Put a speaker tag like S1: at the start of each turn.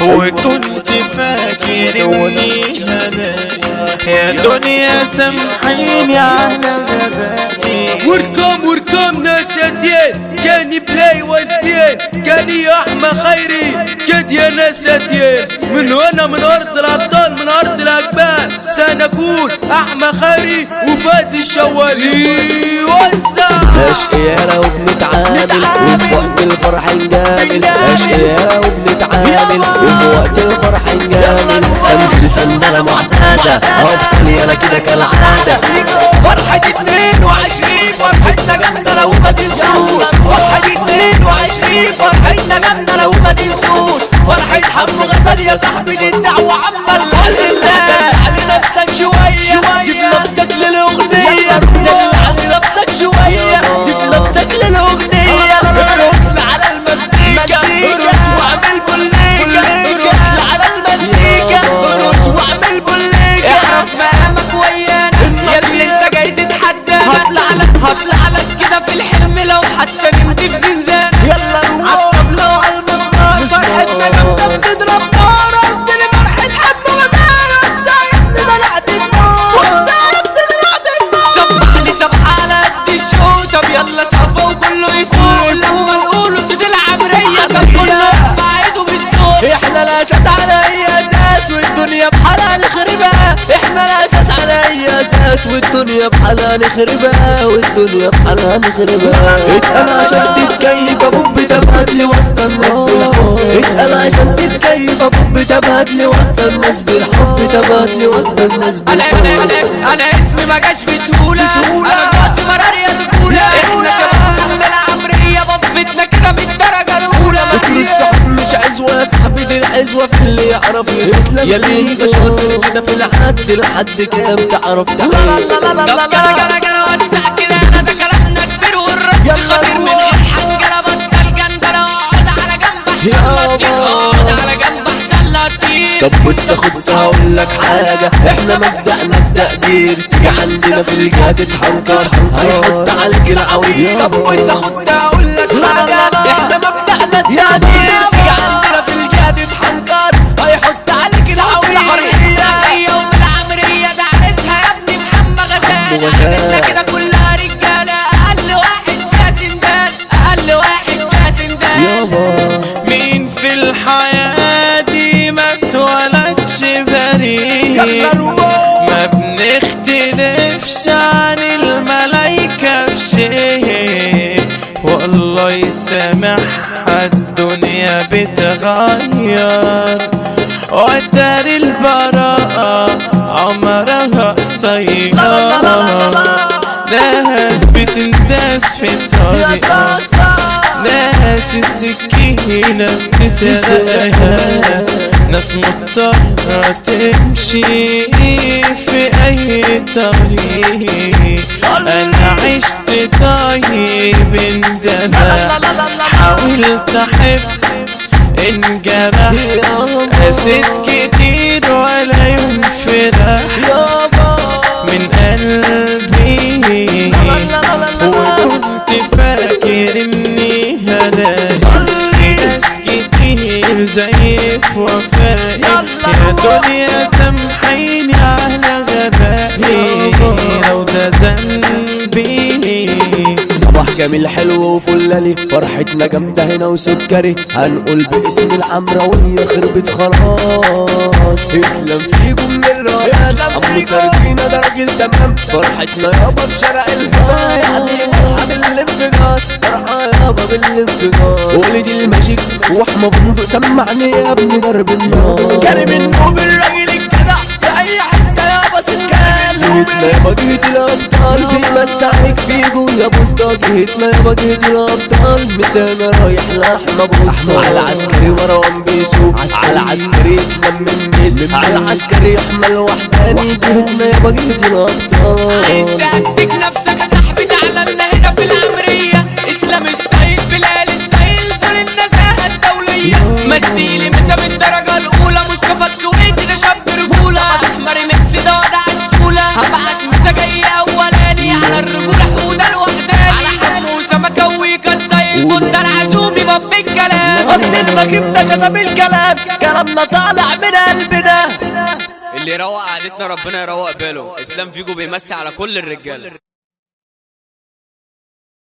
S1: وكنت فاكر اني هلاقي يا دنيا سامحيني على غبائي.
S2: وركم ناس اتين كاني بلاي وزدين كاني يا احمى خيري كد يا ناس اتين من هنا من ارض الابطال من ارض الاجبال سنكون احمى خيري وفادي الشوالي وزع
S3: اشقيانا وبنتعامل وفي وقت الفرح نجامل اشقيانا وبنتعامل وفي وقت الفرح نجامل سند سندلة معتادة افضل يالا كده كالعادة.
S4: فرحة 22 فرحتنا جامدة لو ما تنسوش فرحة 22 فرحتنا جامدة لو ما تنسوش فرحة حمو غزال يا صاحبي للدعوة عامة لله دلع على نفسك شوية سيب نفسك للأغنية دلع على نفسك شوية سيب نفسك للأغنية ارقص على المزيكا ارقص واعمل بوليكا ارقص على المزيكا ارقص واعمل بوليكا اعرف مقامك ويانا ياللي انت جاي تتحدى هطلع لك كده في الحلم لو حتى نمت في زنزان يلا عالطبلة وعالمسمار فرحتنا جامدة بتضرب نار قصدي فرحة حمو غزال ازاي بتدلعت النار سبحني سبحة على قد الشو طب يلا صفا وكله يفوق لما نقوله سيد العمرية طب كله يرفع ايده بالصوت احنا الاساس على اي اساس والدنيا بحالها نخربها احنا الاساس على اي اساس والدنيا بحالها نخربها والدنيا بحالها نخربها. اتقل عشان تتكيف ابوك بتبهدلي وسط الناس بالحب اتقل عشان تتكيف ابوك بتبهدلي وسط الناس بالحب تبهدلي وسط الناس بالحب. انا اسمي ما جاش بسهولة انا جوعت مرار يا سهولة احنا شباب من العمرية بفتنا كده من الدرجة الاولى
S3: فكر الصحب مش عزوة يا صاحبي دي العزوة في اللي يعرف يسلم ياللي انت شاطر كده في الحد لحد كده بتعرف تعيش.
S4: طب جرى وسع كده انا ده كلامنا كبير والراس خطير من غير حنجرة بطل جندلة اقعد على جنب احسن لك اقعد على جنب احسن لك.
S3: طب بص خد هقولك حاجة احنا مبدأنا بتقدير تيجي عندنا في الجهة تتحنكر هيحط عليك العويل.
S4: طب بص خد هقولك حاجة احنا مبدأنا بتقدير تيجي عندنا في الجهة تتحنكر هيحط عليك العويل. العمرية والعمرية ده عرسها يا ابني محمد غزال عرسنا كده كلها رجالة اقل واحد فيها سندان اقل واحد فيها سندان.
S1: مين في الحياة دي ما اتولدش بريء ما بنختلفش عن الملايكة بشيء والله يسامحها الدنيا بتغير وتر البراءة عمرها قصيرة ناس بتنداس في الطريق ناس السكينة بتسرقها ناس مضطرة تمشي في أي طريق. أنا عشت طيب اندمع حاولت أحب انجرح قسيت كتير ولا يوم فرح من قلبي وكنت فاكر اني هلاقي ناس كتير زيك وفائي يا دنيا سامحيني على غبائي لو ده ذنبي.
S3: صباح جميل حلو وفلالي فرحتنا جامدة هنا وسكري هنقول باسم العمراوية خربت خلاص يسلم فيكم من الرجال عمو سردينا ده راجل تمام فرحتنا يابا بشارع الهواء يعني فرحة بالانفجار فرحة يابا بالانفجار ولد الماجيك واحمى بندق سمعني يا ابني ضرب النار
S4: كريم النوب الراجل الجدع في اي حتة يابا سكان
S3: جيتنا يابا جيت الابطال بيمسعك فيجو يا بوسطة جيتنا يابا جيت الابطال مسانا رايح لاحمى بوسطة على عسكري مروان بيسوق على عسكري اسلام من نيس على عسكري احمد وحداني جيتنا يابا جيت الابطال.
S4: عايز تأديك نفسك يا صاحبي تعالى لنا هنا في العمرية اسلام ستايل بلال ستايل دول النزاهة الدولية مثيلي مسا بالدرجة الأولى مصطفى السويدي ده شاب رجولة أحمر ميكس ده وضع السهولة هبعت مسا جاي أولاني على الرجولة حودة الوحداني على حمو سمكة ويكا ستايل بندر عزومي باب الكلام المجيب ده كتب الكلام، كلامنا طالع من قلبنا.
S5: اللي يروق قعدتنا ربنا يروق باله. اسلام فيجو بيمسي على كل الرجاله.